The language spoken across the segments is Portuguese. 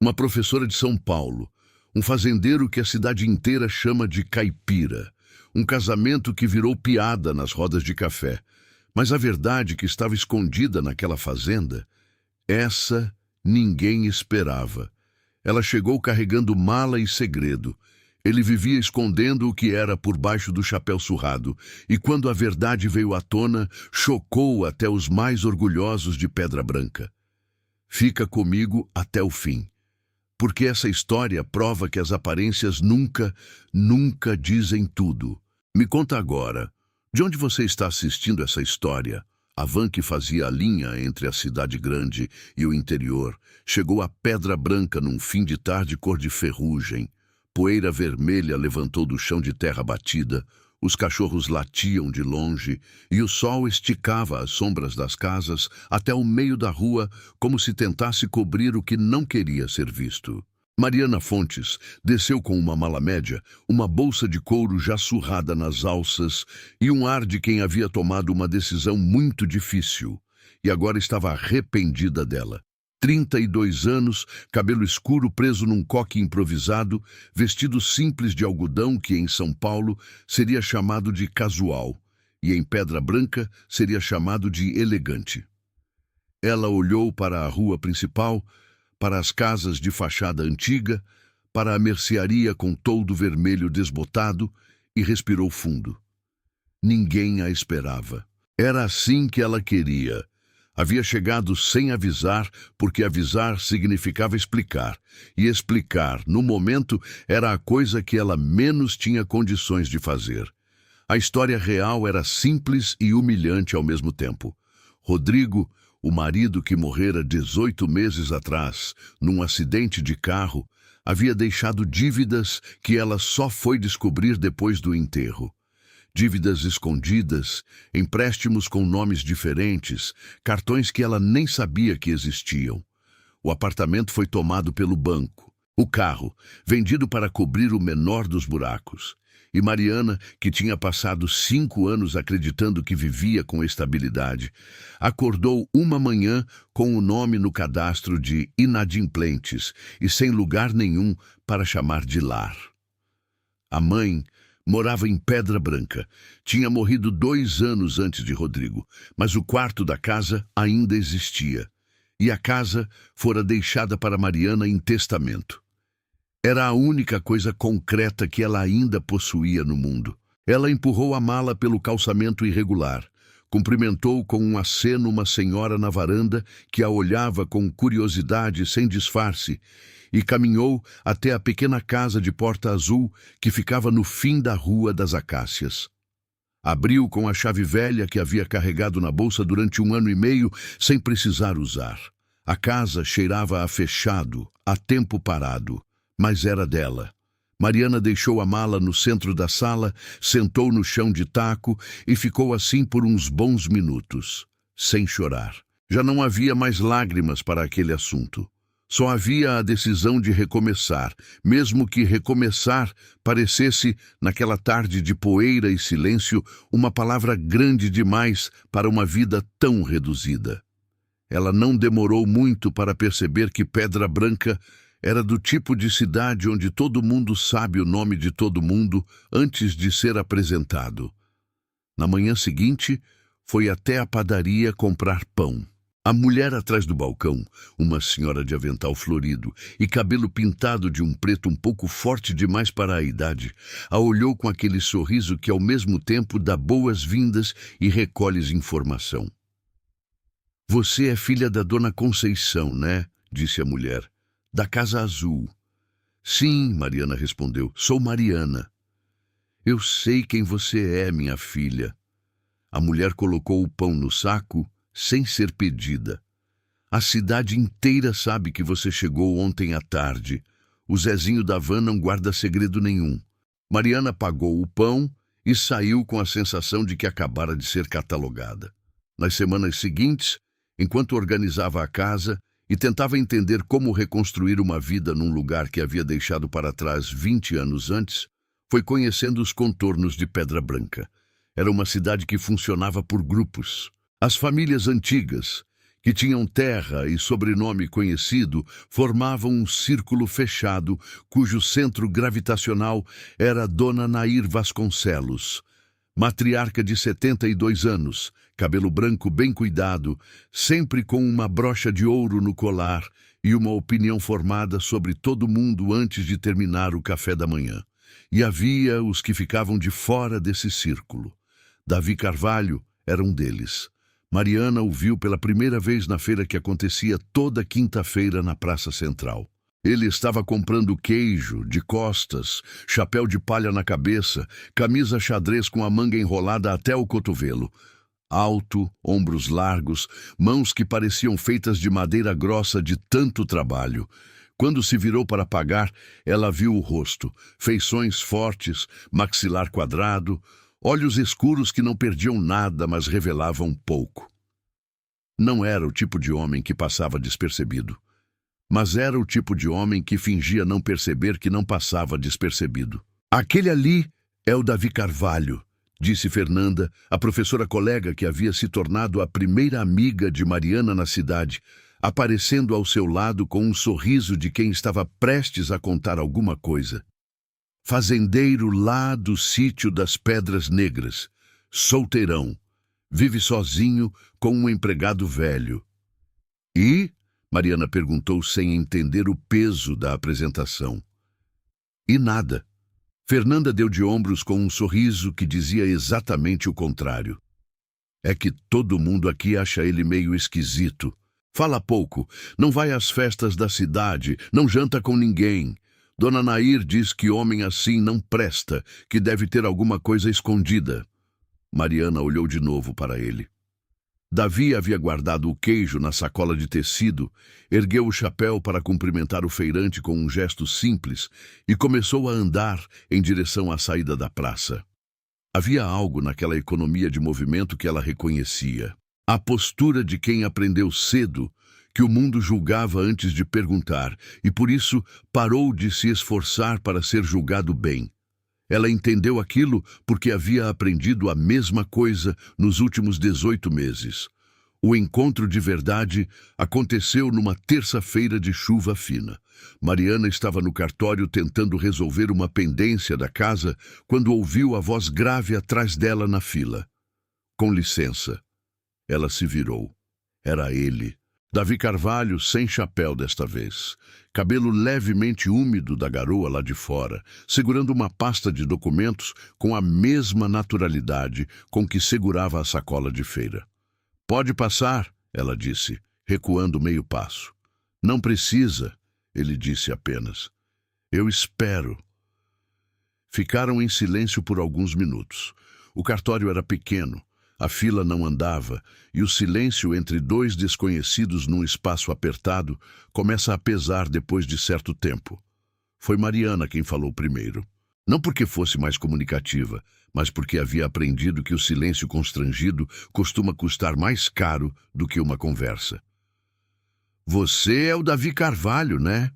uma professora de São Paulo, um fazendeiro que a cidade inteira chama de caipira, um casamento que virou piada nas rodas de café. Mas a verdade que estava escondida naquela fazenda, essa ninguém esperava. Ela chegou carregando mala e segredo. Ele vivia escondendo o que era por baixo do chapéu surrado, e quando a verdade veio à tona, chocou até os mais orgulhosos de Pedra Branca. Fica comigo até o fim, porque essa história prova que as aparências nunca dizem tudo. Me conta agora, de onde você está assistindo essa história? A van que fazia a linha entre a cidade grande e o interior chegou a Pedra Branca num fim de tarde cor de ferrugem. Poeira vermelha levantou do chão de terra batida, os cachorros latiam de longe e o sol esticava as sombras das casas até o meio da rua, como se tentasse cobrir o que não queria ser visto. Mariana Fontes desceu com uma mala média, uma bolsa de couro já surrada nas alças e um ar de quem havia tomado uma decisão muito difícil e agora estava arrependida dela. 32 anos, cabelo escuro preso num coque improvisado, vestido simples de algodão que em São Paulo seria chamado de casual e em Pedra Branca seria chamado de elegante. Ela olhou para a rua principal, para as casas de fachada antiga, para a mercearia com toldo vermelho desbotado e respirou fundo. Ninguém a esperava. Era assim que ela queria. Havia chegado sem avisar, porque avisar significava explicar, e explicar, no momento, era a coisa que ela menos tinha condições de fazer. A história real era simples e humilhante ao mesmo tempo. Rodrigo, o marido que morrera 18 meses atrás, num acidente de carro, havia deixado dívidas que ela só foi descobrir depois do enterro. Dívidas escondidas, empréstimos com nomes diferentes, cartões que ela nem sabia que existiam. O apartamento foi tomado pelo banco. O carro, vendido para cobrir o menor dos buracos. E Mariana, que tinha passado 5 anos acreditando que vivia com estabilidade, acordou uma manhã com o nome no cadastro de inadimplentes e sem lugar nenhum para chamar de lar. A mãe morava em Pedra Branca. Tinha morrido 2 anos antes de Rodrigo, mas o quarto da casa ainda existia. E a casa fora deixada para Mariana em testamento. Era a única coisa concreta que ela ainda possuía no mundo. Ela empurrou a mala pelo calçamento irregular, cumprimentou com um aceno uma senhora na varanda que a olhava com curiosidade sem disfarce e caminhou até a pequena casa de porta azul que ficava no fim da Rua das Acácias. Abriu com a chave velha que havia carregado na bolsa durante 1 ano e meio sem precisar usar. A casa cheirava a fechado, a tempo parado, mas era dela. Mariana deixou a mala no centro da sala, sentou no chão de taco e ficou assim por uns bons minutos, sem chorar. Já não havia mais lágrimas para aquele assunto. Só havia a decisão de recomeçar, mesmo que recomeçar parecesse, naquela tarde de poeira e silêncio, uma palavra grande demais para uma vida tão reduzida. Ela não demorou muito para perceber que Pedra Branca era do tipo de cidade onde todo mundo sabe o nome de todo mundo antes de ser apresentado. Na manhã seguinte, foi até a padaria comprar pão. A mulher atrás do balcão, uma senhora de avental florido e cabelo pintado de um preto um pouco forte demais para a idade, a olhou com aquele sorriso que ao mesmo tempo dá boas-vindas e recolhe informação. "Você é filha da Dona Conceição, né?", disse a mulher. "Da Casa Azul." "Sim", Mariana respondeu, "sou Mariana." "Eu sei quem você é, minha filha." A mulher colocou o pão no saco sem ser pedida. "A cidade inteira sabe que você chegou ontem à tarde. O Zezinho da van não guarda segredo nenhum." Mariana pagou o pão e saiu com a sensação de que acabara de ser catalogada. Nas semanas seguintes, enquanto organizava a casa e tentava entender como reconstruir uma vida num lugar que havia deixado para trás 20 anos antes, foi conhecendo os contornos de Pedra Branca. Era uma cidade que funcionava por grupos. As famílias antigas, que tinham terra e sobrenome conhecido, formavam um círculo fechado, cujo centro gravitacional era Dona Nair Vasconcelos, matriarca de 72 anos, cabelo branco bem cuidado, sempre com uma brocha de ouro no colar e uma opinião formada sobre todo mundo antes de terminar o café da manhã. E havia os que ficavam de fora desse círculo. Davi Carvalho era um deles. Mariana o viu pela primeira vez na feira que acontecia toda quinta-feira na Praça Central. Ele estava comprando queijo, de costas, chapéu de palha na cabeça, camisa xadrez com a manga enrolada até o cotovelo. Alto, ombros largos, mãos que pareciam feitas de madeira grossa de tanto trabalho. Quando se virou para pagar, ela viu o rosto, feições fortes, maxilar quadrado, olhos escuros que não perdiam nada, mas revelavam pouco. Não era o tipo de homem que passava despercebido, mas era o tipo de homem que fingia não perceber que não passava despercebido. Aquele ali é o Davi Carvalho, disse Fernanda, a professora colega que havia se tornado a primeira amiga de Mariana na cidade, aparecendo ao seu lado com um sorriso de quem estava prestes a contar alguma coisa. Fazendeiro lá do sítio das Pedras Negras, solteirão, vive sozinho com um empregado velho. E? Mariana perguntou sem entender o peso da apresentação. E nada. Fernanda deu de ombros com um sorriso que dizia exatamente o contrário. É que todo mundo aqui acha ele meio esquisito. Fala pouco, não vai às festas da cidade, não janta com ninguém. Dona Nair diz que homem assim não presta, que deve ter alguma coisa escondida. Mariana olhou de novo para ele. Davi havia guardado o queijo na sacola de tecido, ergueu o chapéu para cumprimentar o feirante com um gesto simples e começou a andar em direção à saída da praça. Havia algo naquela economia de movimento que ela reconhecia. A postura de quem aprendeu cedo que o mundo julgava antes de perguntar e, por isso, parou de se esforçar para ser julgado bem. Ela entendeu aquilo porque havia aprendido a mesma coisa nos últimos 18 meses. O encontro de verdade aconteceu numa terça-feira de chuva fina. Mariana estava no cartório tentando resolver uma pendência da casa quando ouviu a voz grave atrás dela na fila. Com licença. Ela se virou. Era ele. Davi Carvalho sem chapéu desta vez, cabelo levemente úmido da garoa lá de fora, segurando uma pasta de documentos com a mesma naturalidade com que segurava a sacola de feira. Pode passar, ela disse, recuando meio passo. Não precisa, ele disse apenas. Eu espero. Ficaram em silêncio por alguns minutos. O cartório era pequeno. A fila não andava, e o silêncio entre dois desconhecidos num espaço apertado começa a pesar depois de certo tempo. Foi Mariana quem falou primeiro. Não porque fosse mais comunicativa, mas porque havia aprendido que o silêncio constrangido costuma custar mais caro do que uma conversa. Você é o Davi Carvalho, né?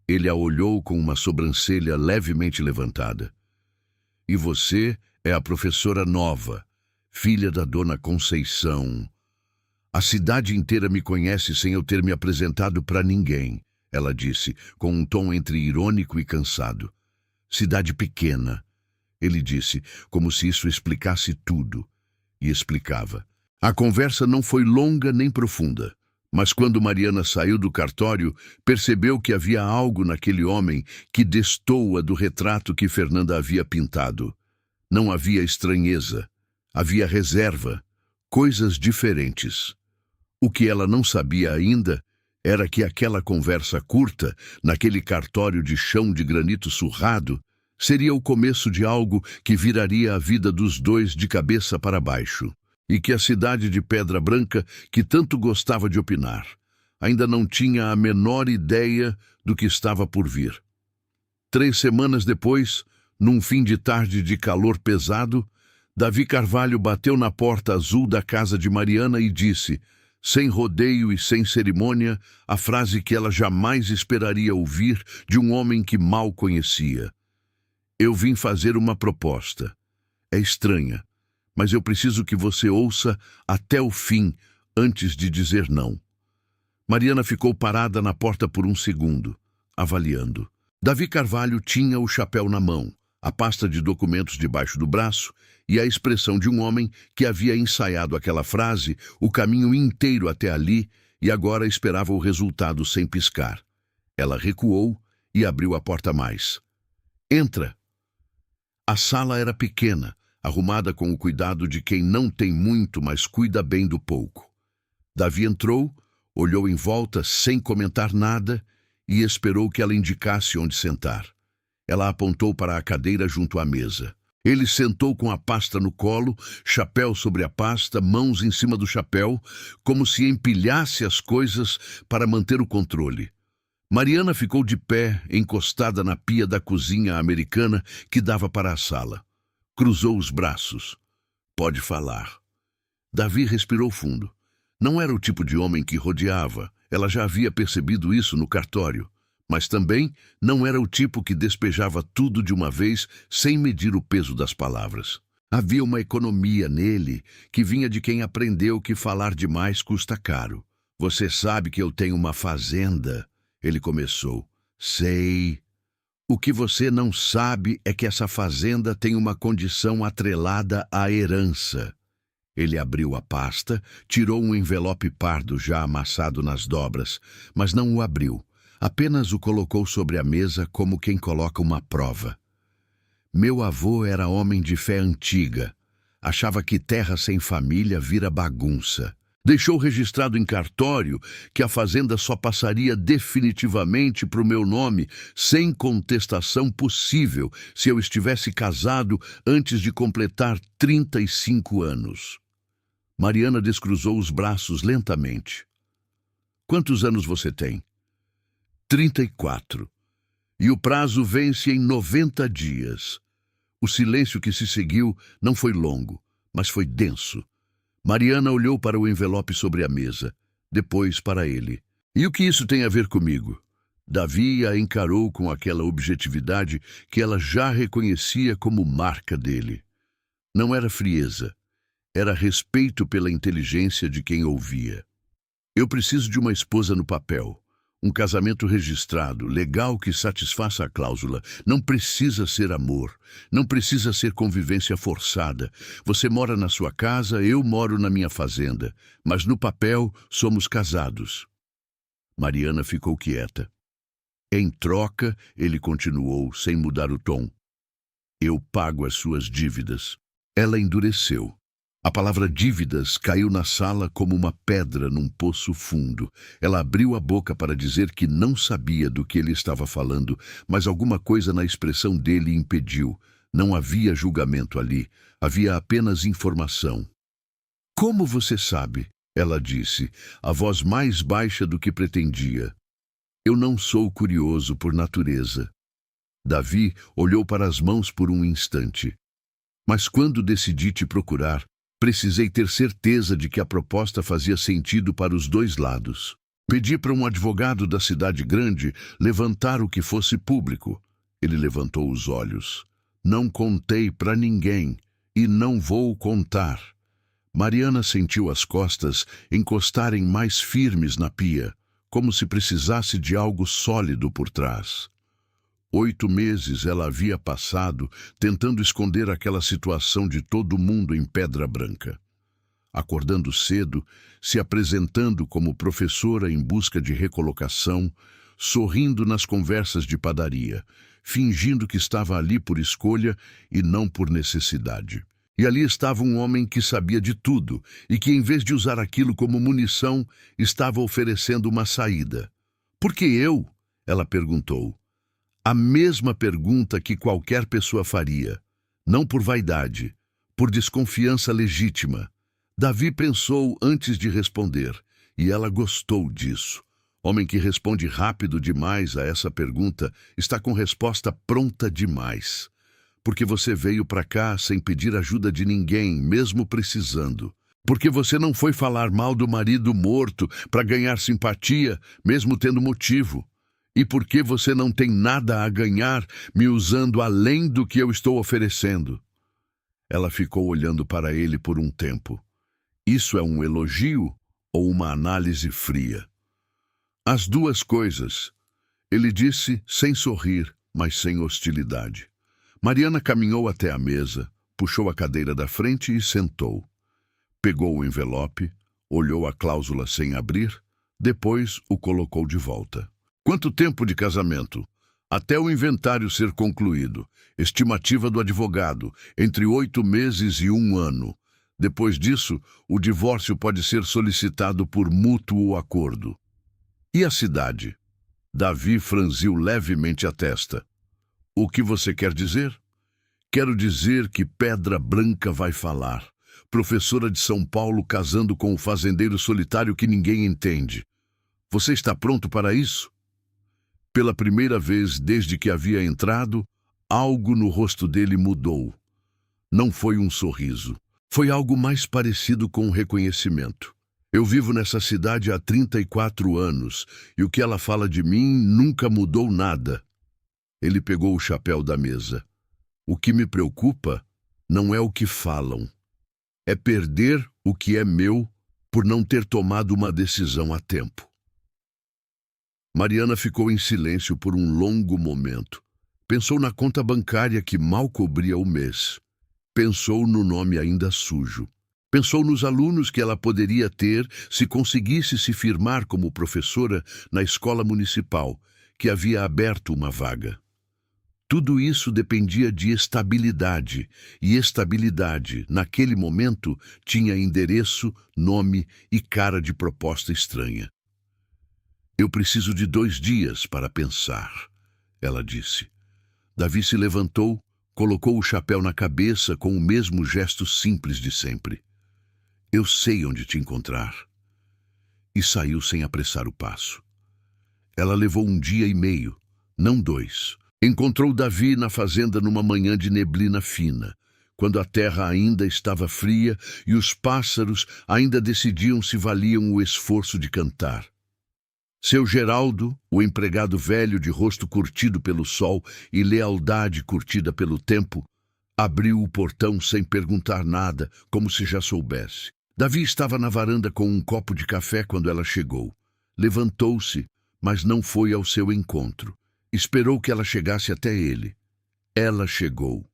Ele a olhou com uma sobrancelha levemente levantada. E você é a professora nova, filha da dona Conceição. A cidade inteira me conhece sem eu ter me apresentado para ninguém, ela disse, com um tom entre irônico e cansado. Cidade pequena, ele disse, como se isso explicasse tudo. E explicava. A conversa não foi longa nem profunda, mas quando Mariana saiu do cartório, percebeu que havia algo naquele homem que destoa do retrato que Fernanda havia pintado. Não havia estranheza. Havia reserva, coisas diferentes. O que ela não sabia ainda era que aquela conversa curta, naquele cartório de chão de granito surrado, seria o começo de algo que viraria a vida dos dois de cabeça para baixo, e que a cidade de Pedra Branca, que tanto gostava de opinar, ainda não tinha a menor ideia do que estava por vir. 3 semanas depois, num fim de tarde de calor pesado, Davi Carvalho bateu na porta azul da casa de Mariana e disse, sem rodeio e sem cerimônia, a frase que ela jamais esperaria ouvir de um homem que mal conhecia. Eu vim fazer uma proposta. É estranha, mas eu preciso que você ouça até o fim antes de dizer não. Mariana ficou parada na porta por um segundo, avaliando. Davi Carvalho tinha o chapéu na mão, a pasta de documentos debaixo do braço e a expressão de um homem que havia ensaiado aquela frase o caminho inteiro até ali e agora esperava o resultado sem piscar. Ela recuou e abriu a porta mais. Entra! A sala era pequena, arrumada com o cuidado de quem não tem muito, mas cuida bem do pouco. Davi entrou, olhou em volta sem comentar nada e esperou que ela indicasse onde sentar. Ela apontou para a cadeira junto à mesa. Ele sentou com a pasta no colo, chapéu sobre a pasta, mãos em cima do chapéu, como se empilhasse as coisas para manter o controle. Mariana ficou de pé, encostada na pia da cozinha americana que dava para a sala. Cruzou os braços. Pode falar. Davi respirou fundo. Não era o tipo de homem que rodeava. Ela já havia percebido isso no cartório. Mas também não era o tipo que despejava tudo de uma vez sem medir o peso das palavras. Havia uma economia nele que vinha de quem aprendeu que falar demais custa caro. Você sabe que eu tenho uma fazenda, ele começou. Sei. O que você não sabe é que essa fazenda tem uma condição atrelada à herança. Ele abriu a pasta, tirou um envelope pardo já amassado nas dobras, mas não o abriu. Apenas o colocou sobre a mesa como quem coloca uma prova. Meu avô era homem de fé antiga. Achava que terra sem família vira bagunça. Deixou registrado em cartório que a fazenda só passaria definitivamente para o meu nome, sem contestação possível, se eu estivesse casado antes de completar 35 anos. Mariana descruzou os braços lentamente. Quantos anos você tem? 34. E o prazo vence em 90 dias. O silêncio que se seguiu não foi longo, mas foi denso. Mariana olhou para o envelope sobre a mesa, depois para ele. E o que isso tem a ver comigo? Davi a encarou com aquela objetividade que ela já reconhecia como marca dele. Não era frieza, era respeito pela inteligência de quem ouvia. Eu preciso de uma esposa no papel. Um casamento registrado, legal que satisfaça a cláusula. Não precisa ser amor, não precisa ser convivência forçada. Você mora na sua casa, eu moro na minha fazenda, mas no papel somos casados. Mariana ficou quieta. Em troca, ele continuou, sem mudar o tom. Eu pago as suas dívidas. Ela endureceu. A palavra dívidas caiu na sala como uma pedra num poço fundo. Ela abriu a boca para dizer que não sabia do que ele estava falando, mas alguma coisa na expressão dele impediu. Não havia julgamento ali, havia apenas informação. Como você sabe? Ela disse, a voz mais baixa do que pretendia. Eu não sou curioso por natureza. Davi olhou para as mãos por um instante. Mas quando decidi te procurar, precisei ter certeza de que a proposta fazia sentido para os dois lados. Pedi para um advogado da cidade grande levantar o que fosse público. Ele levantou os olhos. Não contei para ninguém e não vou contar. Mariana sentiu as costas encostarem mais firmes na pia, como se precisasse de algo sólido por trás. 8 meses ela havia passado tentando esconder aquela situação de todo mundo em Pedra Branca. Acordando cedo, se apresentando como professora em busca de recolocação, sorrindo nas conversas de padaria, fingindo que estava ali por escolha e não por necessidade. E ali estava um homem que sabia de tudo e que, em vez de usar aquilo como munição, estava oferecendo uma saída. Por que eu? Ela perguntou. A mesma pergunta que qualquer pessoa faria, não por vaidade, por desconfiança legítima. Davi pensou antes de responder, e ela gostou disso. Homem que responde rápido demais a essa pergunta está com resposta pronta demais. Porque você veio para cá sem pedir ajuda de ninguém, mesmo precisando. Porque você não foi falar mal do marido morto para ganhar simpatia, mesmo tendo motivo. E por que você não tem nada a ganhar me usando além do que eu estou oferecendo? Ela ficou olhando para ele por um tempo. Isso é um elogio ou uma análise fria? As duas coisas, ele disse sem sorrir, mas sem hostilidade. Mariana caminhou até a mesa, puxou a cadeira da frente e sentou. Pegou o envelope, olhou a cláusula sem abrir, depois o colocou de volta. Quanto tempo de casamento? Até o inventário ser concluído. Estimativa do advogado, entre 8 meses e 1 ano. Depois disso, o divórcio pode ser solicitado por mútuo acordo. E a cidade? Davi franziu levemente a testa. O que você quer dizer? Quero dizer que Pedra Branca vai falar. Professora de São Paulo casando com o fazendeiro solitário que ninguém entende. Você está pronto para isso? Pela primeira vez desde que havia entrado, algo no rosto dele mudou. Não foi um sorriso. Foi algo mais parecido com um reconhecimento. Eu vivo nessa cidade há 34 anos e o que ela fala de mim nunca mudou nada. Ele pegou o chapéu da mesa. O que me preocupa não é o que falam. É perder o que é meu por não ter tomado uma decisão a tempo. Mariana ficou em silêncio por um longo momento. Pensou na conta bancária que mal cobria o mês. Pensou no nome ainda sujo. Pensou nos alunos que ela poderia ter se conseguisse se firmar como professora na escola municipal, que havia aberto uma vaga. Tudo isso dependia de estabilidade, e estabilidade, naquele momento, tinha endereço, nome e cara de proposta estranha. Eu preciso de 2 dias para pensar, ela disse. Davi se levantou, colocou o chapéu na cabeça com o mesmo gesto simples de sempre. Eu sei onde te encontrar. E saiu sem apressar o passo. Ela levou 1 dia e meio, não 2. Encontrou Davi na fazenda numa manhã de neblina fina, quando a terra ainda estava fria e os pássaros ainda decidiam se valiam o esforço de cantar. Seu Geraldo, o empregado velho de rosto curtido pelo sol e lealdade curtida pelo tempo, abriu o portão sem perguntar nada, como se já soubesse. Davi estava na varanda com um copo de café quando ela chegou. Levantou-se, mas não foi ao seu encontro. Esperou que ela chegasse até ele. Ela chegou.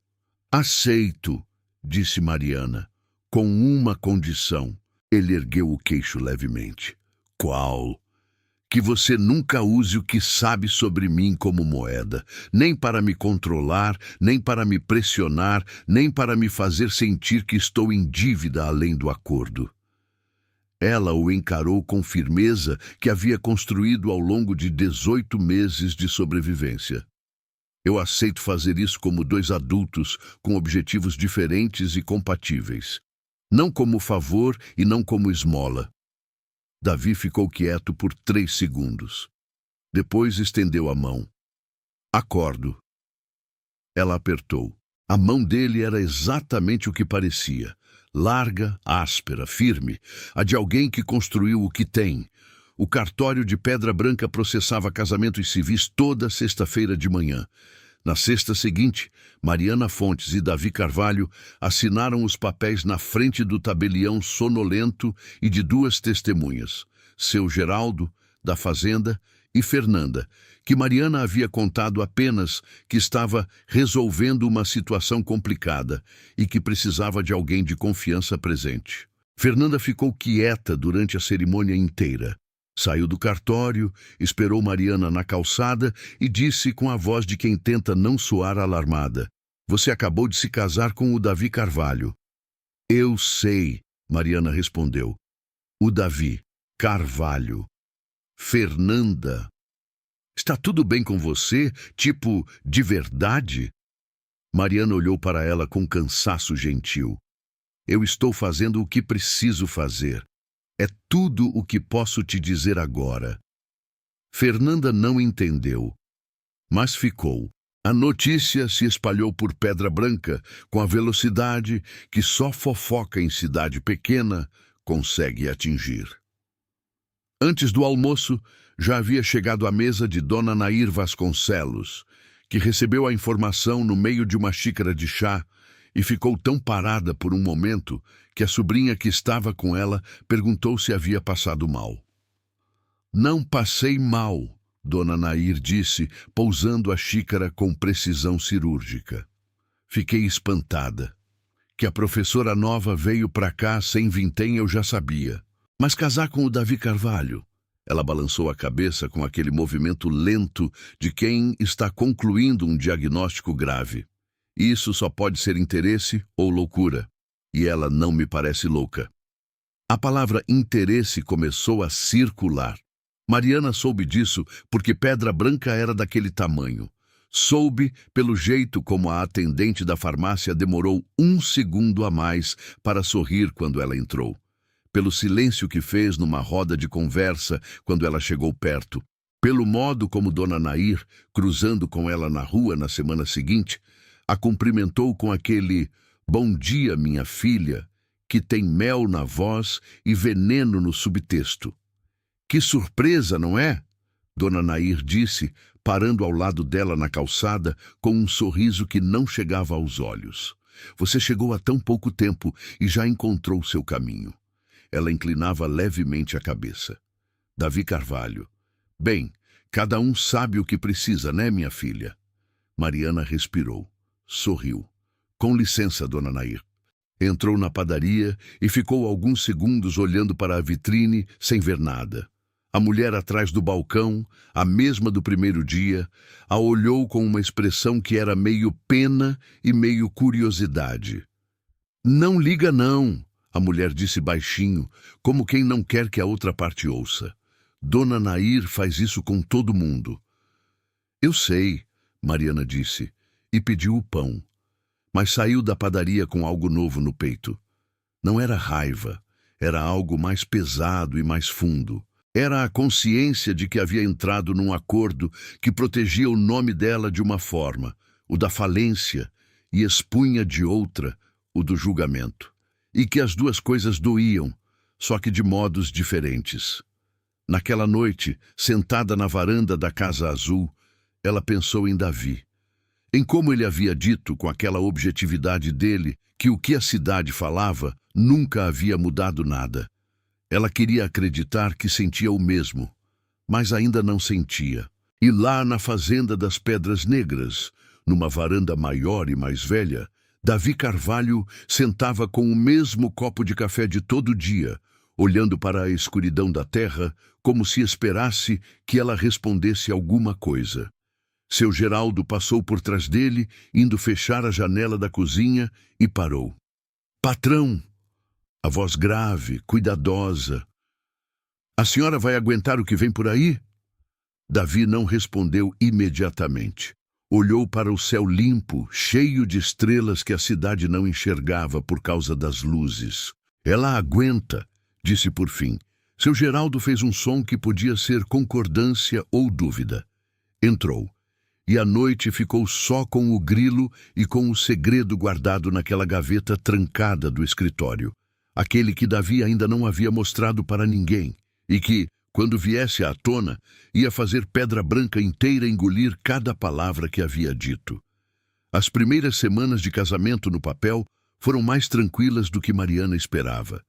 Aceito, disse Mariana, com uma condição. Ele ergueu o queixo levemente. Qual? Que você nunca use o que sabe sobre mim como moeda, nem para me controlar, nem para me pressionar, nem para me fazer sentir que estou em dívida além do acordo. Ela o encarou com firmeza que havia construído ao longo de 18 meses de sobrevivência. Eu aceito fazer isso como 2 adultos com objetivos diferentes e compatíveis. Não como favor e não como esmola. Davi ficou quieto por 3 segundos. Depois estendeu a mão. Acordo. Ela apertou. A mão dele era exatamente o que parecia. Larga, áspera, firme. A de alguém que construiu o que tem. O cartório de Pedra Branca processava casamentos civis toda sexta-feira de manhã. Na sexta seguinte, Mariana Fontes e Davi Carvalho assinaram os papéis na frente do tabelião sonolento e de 2 testemunhas, seu Geraldo, da fazenda, e Fernanda, que Mariana havia contado apenas que estava resolvendo uma situação complicada e que precisava de alguém de confiança presente. Fernanda ficou quieta durante a cerimônia inteira. Saiu do cartório, esperou Mariana na calçada e disse com a voz de quem tenta não soar alarmada: Você acabou de se casar com o Davi Carvalho. Eu sei, Mariana respondeu. O Davi Carvalho. Fernanda. Está tudo bem com você? Tipo, de verdade? Mariana olhou para ela com cansaço gentil. Eu estou fazendo o que preciso fazer. É tudo o que posso te dizer agora. Fernanda não entendeu, mas ficou. A notícia se espalhou por Pedra Branca com a velocidade que só fofoca em cidade pequena consegue atingir. Antes do almoço, já havia chegado à mesa de Dona Nair Vasconcelos, que recebeu a informação no meio de uma xícara de chá e ficou tão parada por um momento que a sobrinha que estava com ela perguntou se havia passado mal. Não passei mal, Dona Nair disse, pousando a xícara com precisão cirúrgica. Fiquei espantada. Que a professora nova veio para cá sem vintém eu já sabia. Mas casar com o Davi Carvalho? Ela balançou a cabeça com aquele movimento lento de quem está concluindo um diagnóstico grave. Isso só pode ser interesse ou loucura. E ela não me parece louca. A palavra interesse começou a circular. Mariana soube disso porque Pedra Branca era daquele tamanho. Soube pelo jeito como a atendente da farmácia demorou 1 segundo a mais para sorrir quando ela entrou. Pelo silêncio que fez numa roda de conversa quando ela chegou perto. Pelo modo como Dona Nair, cruzando com ela na rua na semana seguinte, a cumprimentou com aquele "Bom dia, minha filha", que tem mel na voz e veneno no subtexto. Que surpresa, não é? Dona Nair disse, parando ao lado dela na calçada, com um sorriso que não chegava aos olhos. Você chegou há tão pouco tempo e já encontrou seu caminho. Ela inclinava levemente a cabeça. Davi Carvalho. Bem, cada um sabe o que precisa, né, minha filha? Mariana respirou. Sorriu. Com licença, Dona Nair. Entrou na padaria e ficou alguns segundos olhando para a vitrine sem ver nada. A mulher atrás do balcão, a mesma do primeiro dia, a olhou com uma expressão que era meio pena e meio curiosidade. Não liga não, a mulher disse baixinho, como quem não quer que a outra parte ouça. Dona Nair faz isso com todo mundo. Eu sei, Mariana disse, e pediu o pão. Mas saiu da padaria com algo novo no peito. Não era raiva, era algo mais pesado e mais fundo. Era a consciência de que havia entrado num acordo que protegia o nome dela de uma forma, o da falência, e expunha de outra, o do julgamento. E que as duas coisas doíam, só que de modos diferentes. Naquela noite, sentada na varanda da Casa Azul, ela pensou em Davi. Em como ele havia dito, com aquela objetividade dele, que o que a cidade falava nunca havia mudado nada. Ela queria acreditar que sentia o mesmo, mas ainda não sentia. E lá na Fazenda das Pedras Negras, numa varanda maior e mais velha, Davi Carvalho sentava com o mesmo copo de café de todo dia, olhando para a escuridão da terra, como se esperasse que ela respondesse alguma coisa. Seu Geraldo passou por trás dele, indo fechar a janela da cozinha, e parou. Patrão! A voz grave, cuidadosa. A senhora vai aguentar o que vem por aí? Davi não respondeu imediatamente. Olhou para o céu limpo, cheio de estrelas que a cidade não enxergava por causa das luzes. Ela aguenta, disse por fim. Seu Geraldo fez um som que podia ser concordância ou dúvida. Entrou. E a noite ficou só com o grilo e com o segredo guardado naquela gaveta trancada do escritório. Aquele que Davi ainda não havia mostrado para ninguém, e que, quando viesse à tona, ia fazer Pedra Branca inteira engolir cada palavra que havia dito. As primeiras semanas de casamento no papel foram mais tranquilas do que Mariana esperava,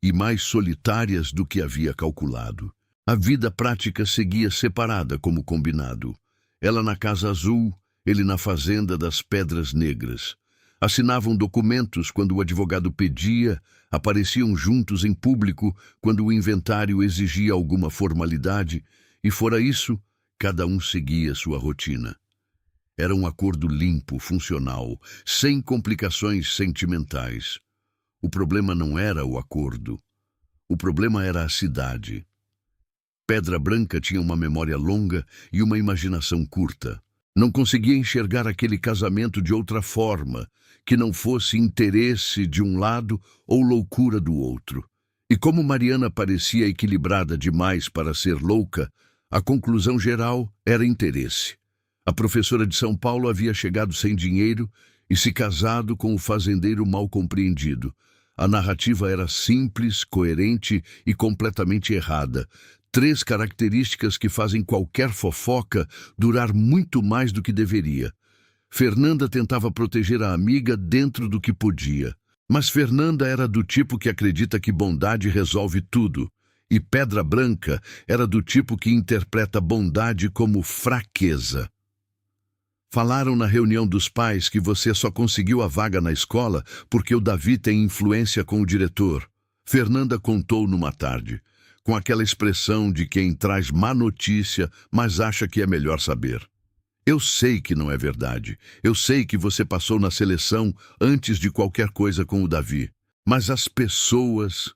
e mais solitárias do que havia calculado. A vida prática seguia separada como combinado. Ela na Casa Azul, ele na Fazenda das Pedras Negras. Assinavam documentos quando o advogado pedia, apareciam juntos em público quando o inventário exigia alguma formalidade, e fora isso, cada um seguia sua rotina. Era um acordo limpo, funcional, sem complicações sentimentais. O problema não era o acordo. O problema era a cidade. Pedra Branca tinha uma memória longa e uma imaginação curta. Não conseguia enxergar aquele casamento de outra forma, que não fosse interesse de um lado ou loucura do outro. E como Mariana parecia equilibrada demais para ser louca, a conclusão geral era interesse. A professora de São Paulo havia chegado sem dinheiro e se casado com o fazendeiro mal compreendido. A narrativa era simples, coerente e completamente errada. 3 características que fazem qualquer fofoca durar muito mais do que deveria. Fernanda tentava proteger a amiga dentro do que podia. Mas Fernanda era do tipo que acredita que bondade resolve tudo. E Pedra Branca era do tipo que interpreta bondade como fraqueza. Falaram na reunião dos pais que você só conseguiu a vaga na escola porque o Davi tem influência com o diretor. Fernanda contou numa tarde, com aquela expressão de quem traz má notícia, mas acha que é melhor saber. Eu sei que não é verdade. Eu sei que você passou na seleção antes de qualquer coisa com o Davi. Mas as pessoas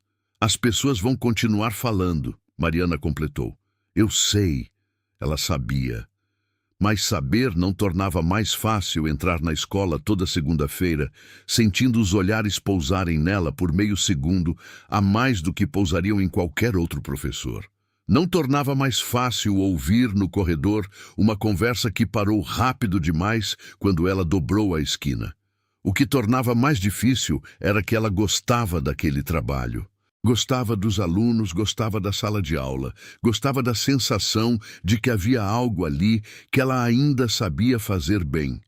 vão continuar falando, Mariana completou. Eu sei, ela sabia. Mas saber não tornava mais fácil entrar na escola toda segunda-feira, sentindo os olhares pousarem nela por meio segundo, a mais do que pousariam em qualquer outro professor. Não tornava mais fácil ouvir no corredor uma conversa que parou rápido demais quando ela dobrou a esquina. O que tornava mais difícil era que ela gostava daquele trabalho. Gostava dos alunos, gostava da sala de aula, gostava da sensação de que havia algo ali que ela ainda sabia fazer bem.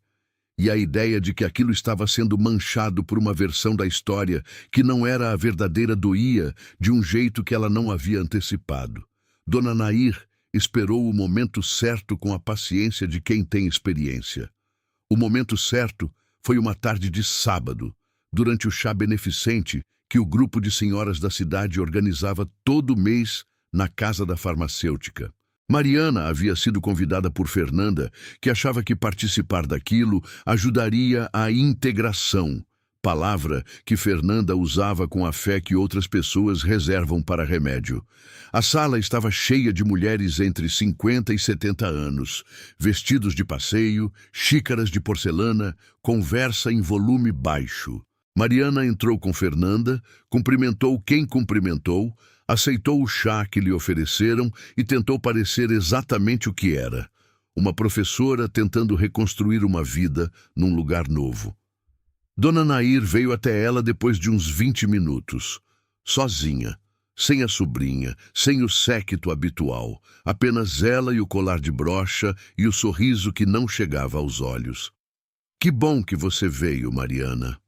E a ideia de que aquilo estava sendo manchado por uma versão da história que não era a verdadeira doía de um jeito que ela não havia antecipado. Dona Nair esperou o momento certo com a paciência de quem tem experiência. O momento certo foi uma tarde de sábado, durante o chá beneficente que o grupo de senhoras da cidade organizava todo mês na casa da farmacêutica. Mariana havia sido convidada por Fernanda, que achava que participar daquilo ajudaria a integração, palavra que Fernanda usava com a fé que outras pessoas reservam para remédio. A sala estava cheia de mulheres entre 50 e 70 anos, vestidos de passeio, xícaras de porcelana, conversa em volume baixo. Mariana entrou com Fernanda, cumprimentou quem cumprimentou, aceitou o chá que lhe ofereceram e tentou parecer exatamente o que era. Uma professora tentando reconstruir uma vida num lugar novo. Dona Nair veio até ela depois de uns 20 minutos, sozinha, sem a sobrinha, sem o séquito habitual, apenas ela e o colar de brocha e o sorriso que não chegava aos olhos. Que bom que você veio, Mariana.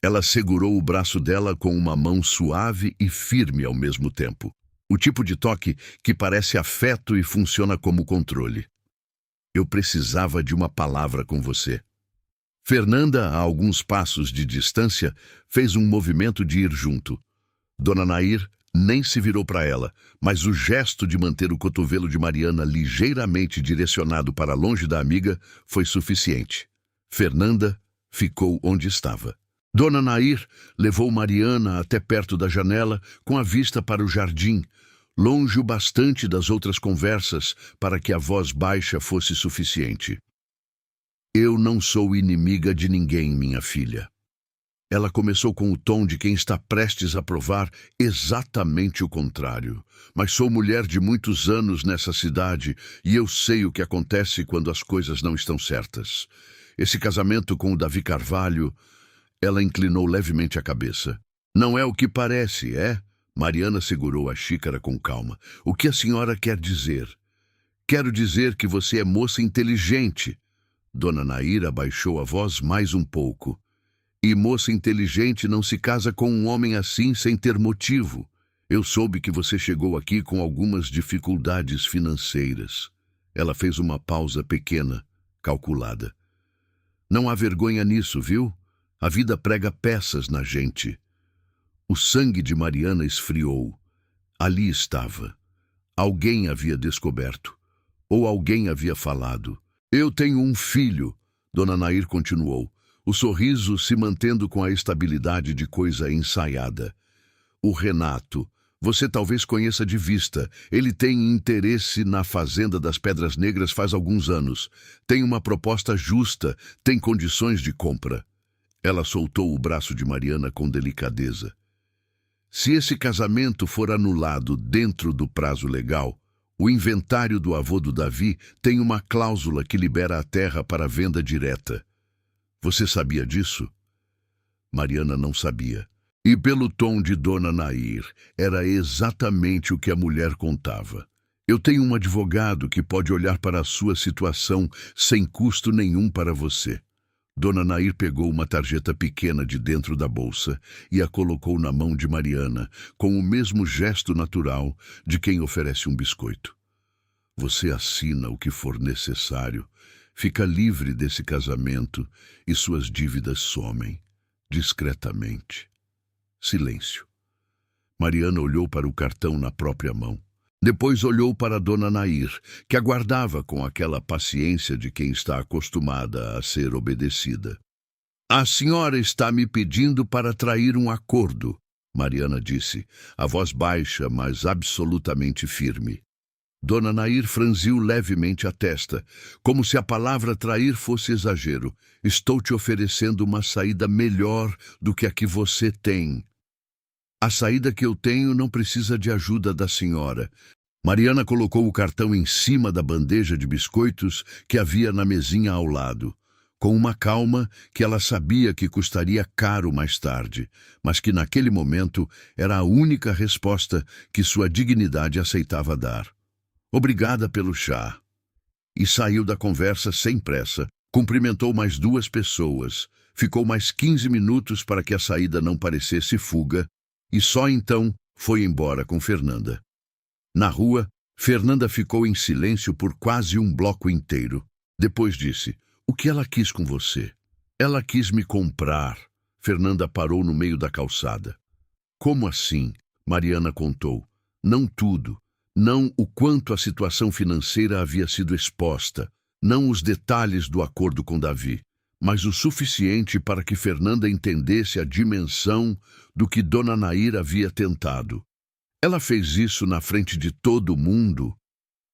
Ela segurou o braço dela com uma mão suave e firme ao mesmo tempo. O tipo de toque que parece afeto e funciona como controle. Eu precisava de uma palavra com você. Fernanda, a alguns passos de distância, fez um movimento de ir junto. Dona Nair nem se virou para ela, mas o gesto de manter o cotovelo de Mariana ligeiramente direcionado para longe da amiga foi suficiente. Fernanda ficou onde estava. Dona Nair levou Mariana até perto da janela, com a vista para o jardim, longe o bastante das outras conversas para que a voz baixa fosse suficiente. Eu não sou inimiga de ninguém, minha filha. Ela começou com o tom de quem está prestes a provar exatamente o contrário. Mas sou mulher de muitos anos nessa cidade e eu sei o que acontece quando as coisas não estão certas. Esse casamento com o Davi Carvalho... Ela inclinou levemente a cabeça. Não é o que parece, é? Mariana segurou a xícara com calma. O que a senhora quer dizer? Quero dizer que você é moça inteligente. Dona Nair abaixou a voz mais um pouco. E moça inteligente não se casa com um homem assim sem ter motivo. Eu soube que você chegou aqui com algumas dificuldades financeiras. Ela fez uma pausa pequena, calculada. Não há vergonha nisso, viu? A vida prega peças na gente. O sangue de Mariana esfriou. Ali estava. Alguém havia descoberto. Ou alguém havia falado. Eu tenho um filho, Dona Nair continuou, o sorriso se mantendo com a estabilidade de coisa ensaiada. O Renato. Você talvez conheça de vista. Ele tem interesse na Fazenda das Pedras Negras faz alguns anos. Tem uma proposta justa, tem condições de compra. Ela soltou o braço de Mariana com delicadeza. Se esse casamento for anulado dentro do prazo legal, o inventário do avô do Davi tem uma cláusula que libera a terra para venda direta. Você sabia disso? Mariana não sabia. E pelo tom de Dona Nair, era exatamente o que a mulher contava. Eu tenho um advogado que pode olhar para a sua situação sem custo nenhum para você. Dona Nair pegou uma tarjeta pequena de dentro da bolsa e a colocou na mão de Mariana, com o mesmo gesto natural de quem oferece um biscoito. Você assina o que for necessário, fica livre desse casamento e suas dívidas somem, discretamente. Silêncio. Mariana olhou para o cartão na própria mão. Depois olhou para Dona Nair, que aguardava com aquela paciência de quem está acostumada a ser obedecida. A senhora está me pedindo para trair um acordo, Mariana disse, a voz baixa, mas absolutamente firme. Dona Nair franziu levemente a testa, como se a palavra trair fosse exagero. Estou te oferecendo uma saída melhor do que a que você tem. A saída que eu tenho não precisa de ajuda da senhora. Mariana colocou o cartão em cima da bandeja de biscoitos que havia na mesinha ao lado, com uma calma que ela sabia que custaria caro mais tarde, mas que naquele momento era a única resposta que sua dignidade aceitava dar. Obrigada pelo chá. E saiu da conversa sem pressa, cumprimentou mais 2 pessoas, ficou mais 15 minutos para que a saída não parecesse fuga, e só então foi embora com Fernanda. Na rua, Fernanda ficou em silêncio por quase um bloco inteiro. Depois disse, o que ela quis com você? Ela quis me comprar. Fernanda parou no meio da calçada. Como assim? Mariana contou. Não tudo. Não o quanto a situação financeira havia sido exposta. Não os detalhes do acordo com Davi. Mas o suficiente para que Fernanda entendesse a dimensão do que Dona Nair havia tentado. Ela fez isso na frente de todo mundo?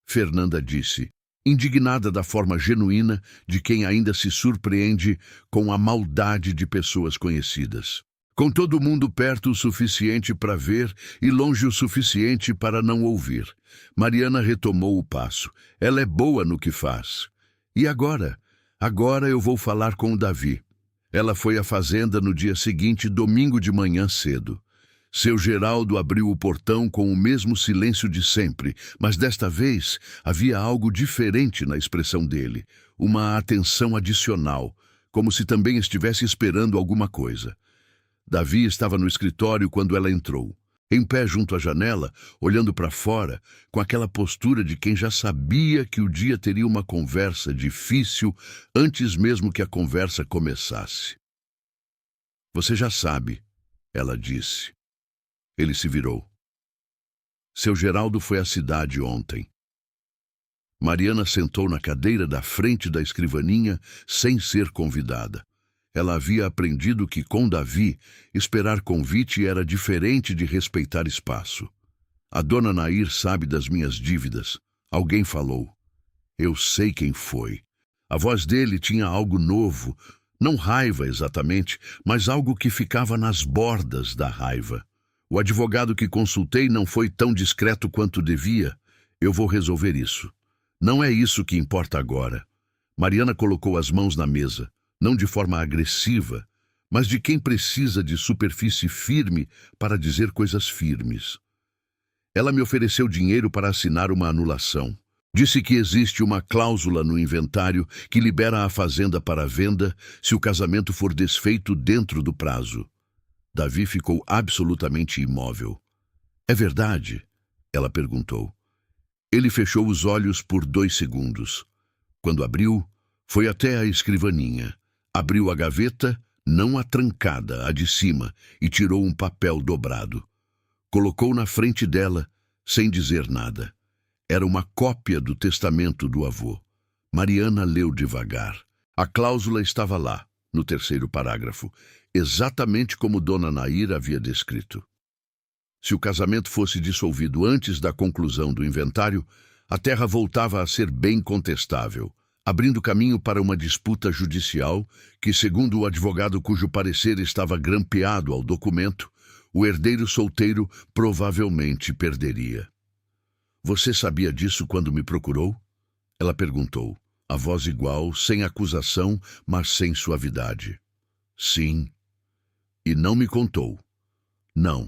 Fernanda disse, indignada da forma genuína de quem ainda se surpreende com a maldade de pessoas conhecidas. Com todo mundo perto o suficiente para ver e longe o suficiente para não ouvir. Mariana retomou o passo. Ela é boa no que faz. E agora? Agora eu vou falar com o Davi. Ela foi à fazenda no dia seguinte, domingo de manhã cedo. Seu Geraldo abriu o portão com o mesmo silêncio de sempre, mas desta vez havia algo diferente na expressão dele, uma atenção adicional, como se também estivesse esperando alguma coisa. Davi estava no escritório quando ela entrou, em pé junto à janela, olhando para fora, com aquela postura de quem já sabia que o dia teria uma conversa difícil antes mesmo que a conversa começasse. Você já sabe, ela disse. Ele se virou. Seu Geraldo foi à cidade ontem. Mariana sentou na cadeira da frente da escrivaninha sem ser convidada. Ela havia aprendido que, com Davi, esperar convite era diferente de respeitar espaço. A Dona Nair sabe das minhas dívidas. Alguém falou. Eu sei quem foi. A voz dele tinha algo novo, não raiva exatamente, mas algo que ficava nas bordas da raiva. O advogado que consultei não foi tão discreto quanto devia. Eu vou resolver isso. Não é isso que importa agora. Mariana colocou as mãos na mesa, não de forma agressiva, mas de quem precisa de superfície firme para dizer coisas firmes. Ela me ofereceu dinheiro para assinar uma anulação. Disse que existe uma cláusula no inventário que libera a fazenda para venda se o casamento for desfeito dentro do prazo. Davi ficou absolutamente imóvel. É verdade? Ela perguntou. Ele fechou os olhos por 2 segundos. Quando abriu, foi até a escrivaninha. Abriu a gaveta, não a trancada, a de cima, e tirou um papel dobrado. Colocou na frente dela, sem dizer nada. Era uma cópia do testamento do avô. Mariana leu devagar. A cláusula estava lá, no 3º parágrafo, exatamente como Dona Nair havia descrito. Se o casamento fosse dissolvido antes da conclusão do inventário, a terra voltava a ser bem contestável, abrindo caminho para uma disputa judicial que, segundo o advogado cujo parecer estava grampeado ao documento, o herdeiro solteiro provavelmente perderia. Você sabia disso quando me procurou? Ela perguntou, a voz igual, sem acusação, mas sem suavidade. Sim. E não me contou. Não.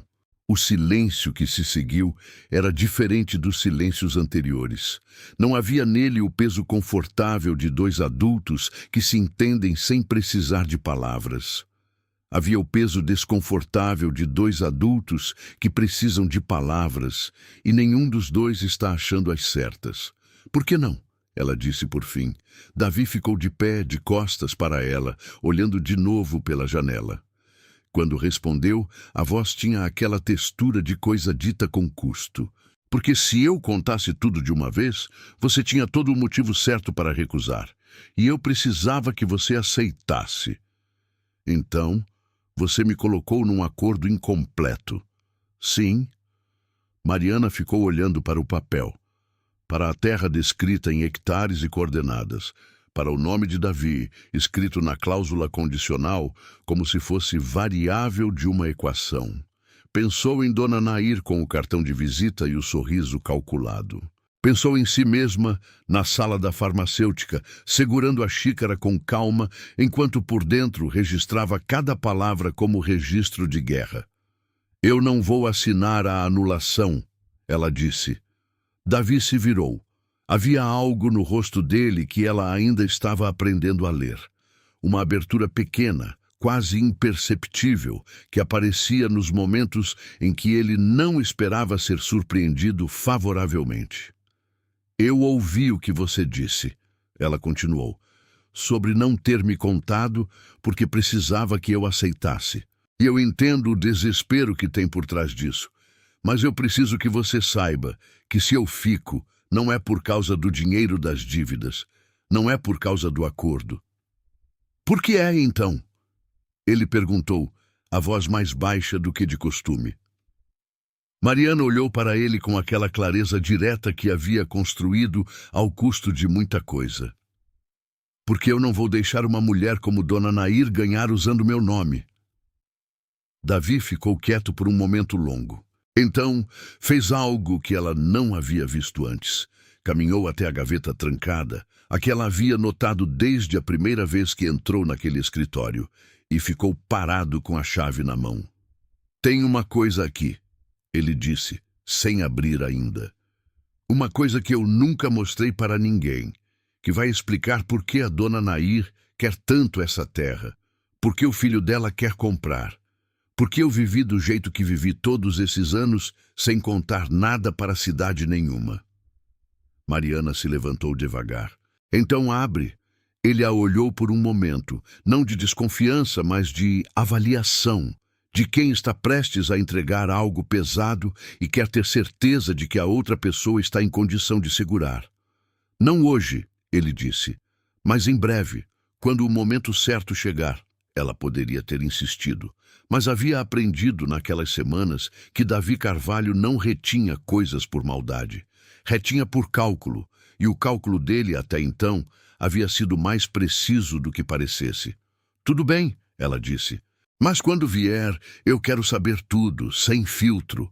O silêncio que se seguiu era diferente dos silêncios anteriores. Não havia nele o peso confortável de dois adultos que se entendem sem precisar de palavras. Havia o peso desconfortável de dois adultos que precisam de palavras e nenhum dos dois está achando as certas. Por que não? Ela disse por fim. Davi ficou de pé, de costas para ela, olhando de novo pela janela. Quando respondeu, a voz tinha aquela textura de coisa dita com custo. Porque se eu contasse tudo de uma vez, você tinha todo o motivo certo para recusar. E eu precisava que você aceitasse. Então, você me colocou num acordo incompleto. Sim. Mariana ficou olhando para o papel, para a terra descrita em hectares e coordenadas, para o nome de Davi, escrito na cláusula condicional, como se fosse variável de uma equação. Pensou em Dona Nair com o cartão de visita e o sorriso calculado. Pensou em si mesma, na sala da farmacêutica, segurando a xícara com calma, enquanto por dentro registrava cada palavra como registro de guerra. Eu não vou assinar a anulação, ela disse. Davi se virou. Havia algo no rosto dele que ela ainda estava aprendendo a ler. Uma abertura pequena, quase imperceptível, que aparecia nos momentos em que ele não esperava ser surpreendido favoravelmente. Eu ouvi o que você disse, ela continuou, sobre não ter me contado porque precisava que eu aceitasse. E eu entendo o desespero que tem por trás disso. Mas eu preciso que você saiba que se eu fico, não é por causa do dinheiro das dívidas, não é por causa do acordo. Por que é, então? Ele perguntou, a voz mais baixa do que de costume. Mariana olhou para ele com aquela clareza direta que havia construído ao custo de muita coisa. Porque eu não vou deixar uma mulher como Dona Nair ganhar usando meu nome. Davi ficou quieto por um momento longo. Então, fez algo que ela não havia visto antes. Caminhou até a gaveta trancada, a que ela havia notado desde a primeira vez que entrou naquele escritório, e ficou parado com a chave na mão. Tem uma coisa aqui, ele disse, sem abrir ainda. Uma coisa que eu nunca mostrei para ninguém, que vai explicar por que a Dona Nair quer tanto essa terra, por que o filho dela quer comprar. Porque eu vivi do jeito que vivi todos esses anos, sem contar nada para cidade nenhuma. Mariana se levantou devagar. Então abre. Ele a olhou por um momento, não de desconfiança, mas de avaliação, de quem está prestes a entregar algo pesado e quer ter certeza de que a outra pessoa está em condição de segurar. Não hoje, ele disse, mas em breve, quando o momento certo chegar. Ela poderia ter insistido, mas havia aprendido naquelas semanas que Davi Carvalho não retinha coisas por maldade. Retinha por cálculo, e o cálculo dele, até então, havia sido mais preciso do que parecesse. Tudo bem, ela disse, mas quando vier, eu quero saber tudo, sem filtro.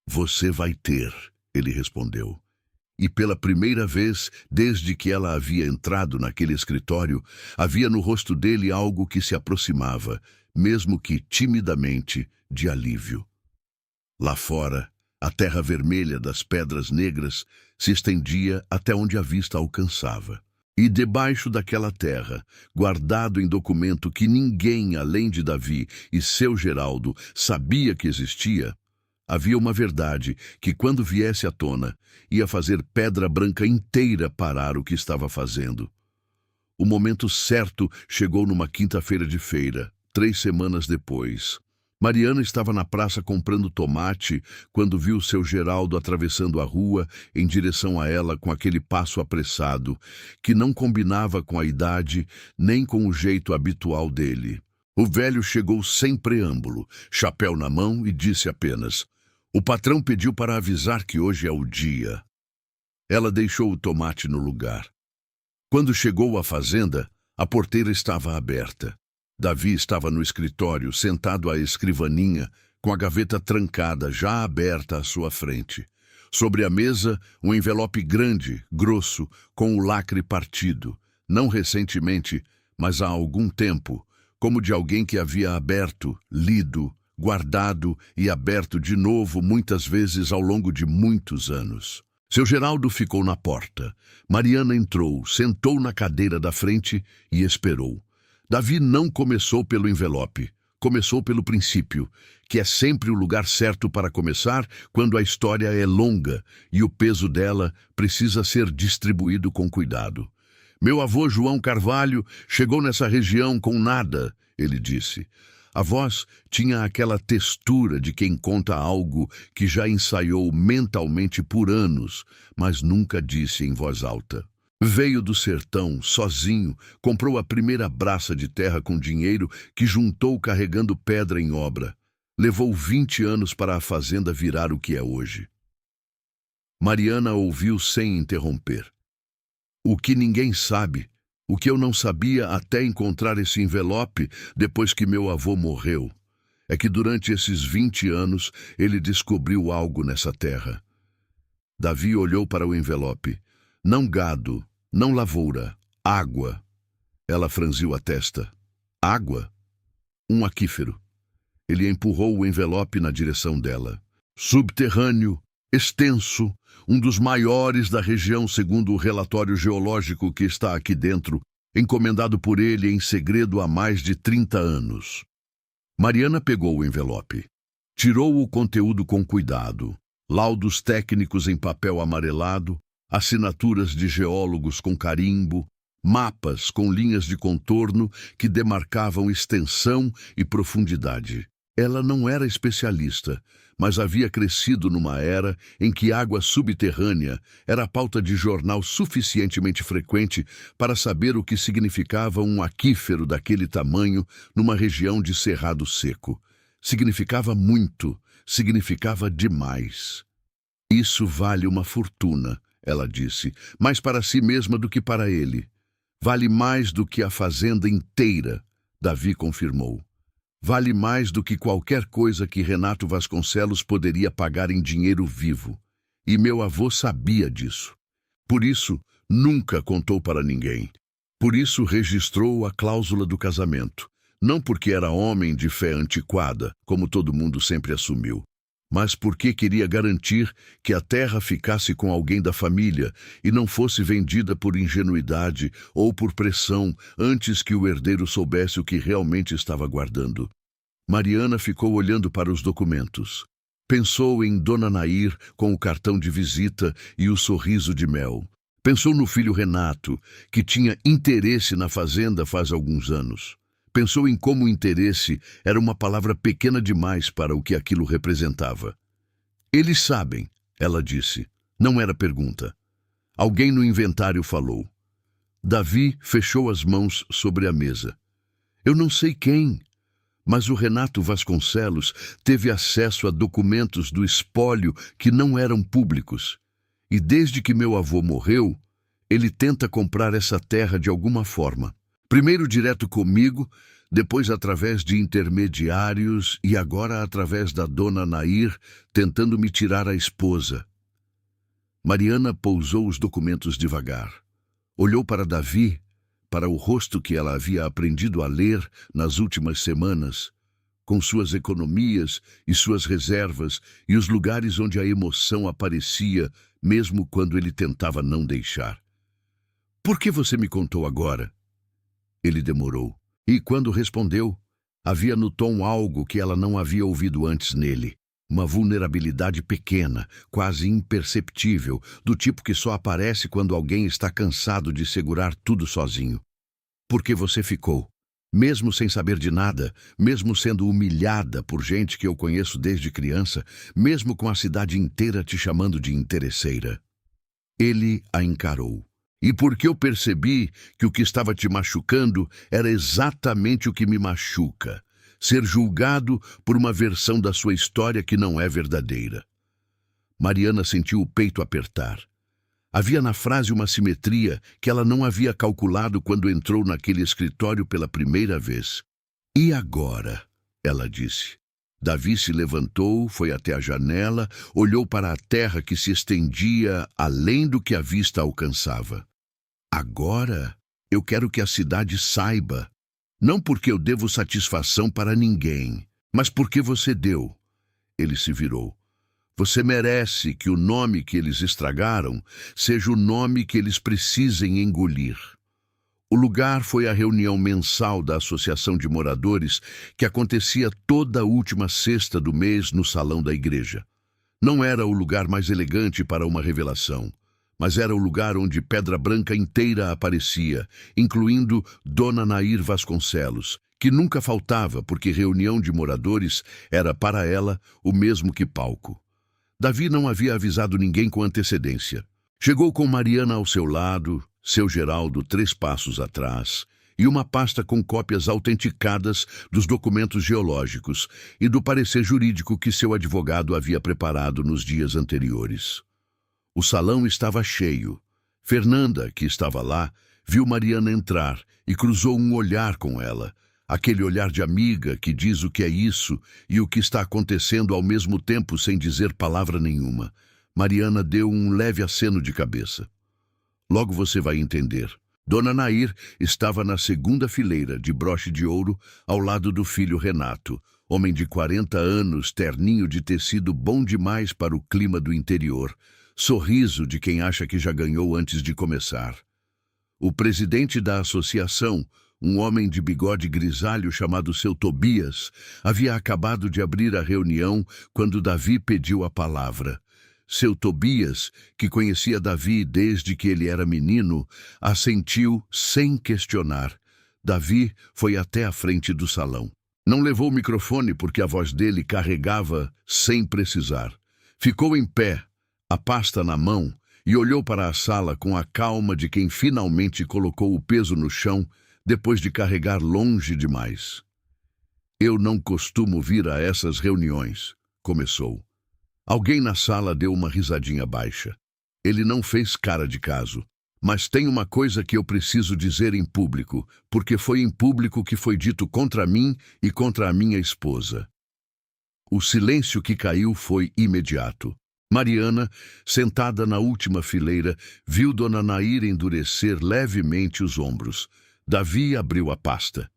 Você vai ter, ele respondeu. E pela primeira vez, desde que ela havia entrado naquele escritório, havia no rosto dele algo que se aproximava, mesmo que timidamente, de alívio. Lá fora, a terra vermelha das pedras negras se estendia até onde a vista alcançava. E debaixo daquela terra, guardado em documento que ninguém além de Davi e seu Geraldo sabia que existia, havia uma verdade que, quando viesse à tona, ia fazer Pedra Branca inteira parar o que estava fazendo. O momento certo chegou numa quinta-feira de feira, 3 semanas depois. Mariana estava na praça comprando tomate quando viu seu Geraldo atravessando a rua em direção a ela com aquele passo apressado, que não combinava com a idade nem com o jeito habitual dele. O velho chegou sem preâmbulo, chapéu na mão, e disse apenas: "O patrão pediu para avisar que hoje é o dia." Ela deixou o tomate no lugar. Quando chegou à fazenda, a porteira estava aberta. Davi estava no escritório, sentado à escrivaninha, com a gaveta trancada, já aberta à sua frente. Sobre a mesa, um envelope grande, grosso, com o lacre partido, não recentemente, mas há algum tempo, como de alguém que havia aberto, lido, guardado e aberto de novo muitas vezes ao longo de muitos anos. Seu Geraldo ficou na porta. Mariana entrou, sentou na cadeira da frente e esperou. Davi não começou pelo envelope. Começou pelo princípio, que é sempre o lugar certo para começar quando a história é longa e o peso dela precisa ser distribuído com cuidado. Meu avô João Carvalho chegou nessa região com nada, ele disse. A voz tinha aquela textura de quem conta algo que já ensaiou mentalmente por anos, mas nunca disse em voz alta. Veio do sertão, sozinho, comprou a primeira braça de terra com dinheiro que juntou carregando pedra em obra. Levou 20 anos para a fazenda virar o que é hoje. Mariana ouviu sem interromper. O que ninguém sabe, o que eu não sabia até encontrar esse envelope depois que meu avô morreu, é que durante esses 20 anos ele descobriu algo nessa terra. Davi olhou para o envelope. Não gado, não lavoura, água. Ela franziu a testa. Água? Um aquífero. Ele empurrou o envelope na direção dela. Subterrâneo, extenso, um dos maiores da região segundo o relatório geológico que está aqui dentro, encomendado por ele em segredo há mais de 30 anos. Mariana pegou o envelope. Tirou o conteúdo com cuidado. Laudos técnicos em papel amarelado, assinaturas de geólogos com carimbo, mapas com linhas de contorno que demarcavam extensão e profundidade. Ela não era especialista, mas havia crescido numa era em que água subterrânea era pauta de jornal suficientemente frequente para saber o que significava um aquífero daquele tamanho numa região de cerrado seco. Significava muito, significava demais. Isso vale uma fortuna, ela disse, mais para si mesma do que para ele. Vale mais do que a fazenda inteira, Davi confirmou. Vale mais do que qualquer coisa que Renato Vasconcelos poderia pagar em dinheiro vivo. E meu avô sabia disso. Por isso, nunca contou para ninguém. Por isso, registrou a cláusula do casamento. Não porque era homem de fé antiquada, como todo mundo sempre assumiu, mas porque queria garantir que a terra ficasse com alguém da família e não fosse vendida por ingenuidade ou por pressão antes que o herdeiro soubesse o que realmente estava guardando. Mariana ficou olhando para os documentos. Pensou em Dona Nair com o cartão de visita e o sorriso de mel. Pensou no filho Renato, que tinha interesse na fazenda faz alguns anos. Pensou em como o interesse era uma palavra pequena demais para o que aquilo representava. Eles sabem, ela disse. Não era pergunta. Alguém no inventário falou. Davi fechou as mãos sobre a mesa. Eu não sei quem, mas o Renato Vasconcelos teve acesso a documentos do espólio que não eram públicos. E desde que meu avô morreu, ele tenta comprar essa terra de alguma forma. Primeiro direto comigo, depois através de intermediários e agora através da Dona Nair, tentando me tirar a esposa. Mariana pousou os documentos devagar. Olhou para Davi, para o rosto que ela havia aprendido a ler nas últimas semanas, com suas economias e suas reservas e os lugares onde a emoção aparecia, mesmo quando ele tentava não deixar. Por que você me contou agora? Ele demorou, e quando respondeu, havia no tom algo que ela não havia ouvido antes nele. Uma vulnerabilidade pequena, quase imperceptível, do tipo que só aparece quando alguém está cansado de segurar tudo sozinho. Por que você ficou? Mesmo sem saber de nada, mesmo sendo humilhada por gente que eu conheço desde criança, mesmo com a cidade inteira te chamando de interesseira. Ele a encarou. E porque eu percebi que o que estava te machucando era exatamente o que me machuca. Ser julgado por uma versão da sua história que não é verdadeira. Mariana sentiu o peito apertar. Havia na frase uma simetria que ela não havia calculado quando entrou naquele escritório pela primeira vez. E agora? Ela disse. Davi se levantou, foi até a janela, olhou para a terra que se estendia além do que a vista alcançava. Agora eu quero que a cidade saiba. Não porque eu devo satisfação para ninguém, Mas por que você deu? Ele se virou. Você merece que o nome que eles estragaram seja o nome que eles precisem engolir. O lugar foi a reunião mensal da Associação de Moradores que acontecia toda a última sexta do mês no salão da igreja. Não era o lugar mais elegante para uma revelação, mas era o lugar onde Pedra Branca inteira aparecia, incluindo Dona Nair Vasconcelos, que nunca faltava porque reunião de moradores era para ela o mesmo que palco. Davi não havia avisado ninguém com antecedência. Chegou com Mariana ao seu lado, seu Geraldo 3 passos atrás, e uma pasta com cópias autenticadas dos documentos geológicos e do parecer jurídico que seu advogado havia preparado nos dias anteriores. O salão estava cheio. Fernanda, que estava lá, viu Mariana entrar e cruzou um olhar com ela, aquele olhar de amiga que diz o que é isso e o que está acontecendo ao mesmo tempo sem dizer palavra nenhuma. Mariana deu um leve aceno de cabeça. Logo você vai entender. Dona Nair estava na segunda fileira de broche de ouro ao lado do filho Renato, homem de 40 anos, terninho de tecido bom demais para o clima do interior, sorriso de quem acha que já ganhou antes de começar. O presidente da associação, um homem de bigode grisalho chamado seu Tobias, havia acabado de abrir a reunião quando Davi pediu a palavra. Seu Tobias, que conhecia Davi desde que ele era menino, assentiu sem questionar. Davi foi até a frente do salão. Não levou o microfone porque a voz dele carregava sem precisar. Ficou em pé, a pasta na mão, e olhou para a sala com a calma de quem finalmente colocou o peso no chão depois de carregar longe demais. Eu não costumo vir a essas reuniões, começou. Alguém na sala deu uma risadinha baixa. Ele não fez cara de caso. Mas tem uma coisa que eu preciso dizer em público, porque foi em público que foi dito contra mim e contra a minha esposa. O silêncio que caiu foi imediato. Mariana, sentada na última fileira, viu Dona Nair endurecer levemente os ombros. Davi abriu a pasta.